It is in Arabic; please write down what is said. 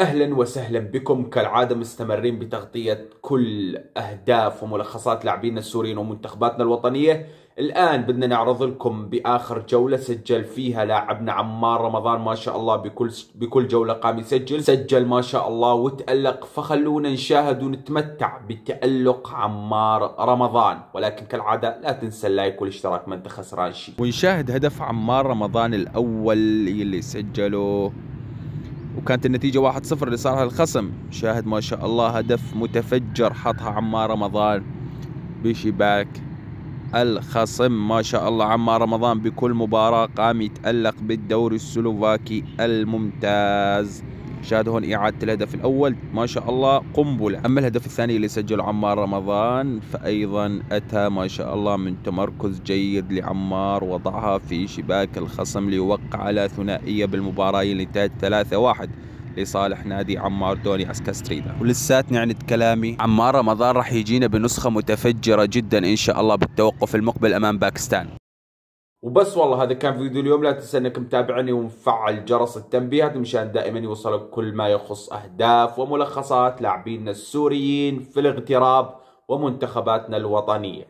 أهلا وسهلا بكم. كالعادة مستمرين بتغطية كل أهداف وملخصات لاعبينا السوريين ومنتخباتنا الوطنية. الآن بدنا نعرض لكم بآخر جولة سجل فيها لاعبنا عمار رمضان. ما شاء الله بكل جولة قام سجل ما شاء الله وتألق. فخلونا نشاهد ونتمتع بتألق عمار رمضان، ولكن كالعادة لا تنسى اللايك والاشتراك، ما انت خسران شيء. ونشاهد هدف عمار رمضان الأول اللي سجله، وكانت النتيجة 1-0 لصالح الخصم. شاهد ما شاء الله هدف متفجر حطها عمار رمضان بشباك الخصم. ما شاء الله عمار رمضان بكل مباراة قام يتألق بالدوري السلوفاكي الممتاز. شاهد هون إعادة الهدف الأول ما شاء الله قنبلة. أما الهدف الثاني اللي سجله عمار رمضان فأيضا أتى ما شاء الله من تمركز جيد لعمار، وضعها في شباك الخصم ليوقع على ثنائية بالمباراة اللي انتهت 3-1 لصالح نادي عمار دوني عسكستريدا. ولساتني عند كلامي، عمار رمضان راح يجينا بنسخة متفجرة جدا إن شاء الله بالتوقف المقبل أمام باكستان. وبس والله هذا كان فيديو اليوم. لا تنسى انك متابعني ومفعل جرس التنبيهات مشان دائما يوصلك كل ما يخص اهداف وملخصات لاعبينا السوريين في الاغتراب ومنتخباتنا الوطنية.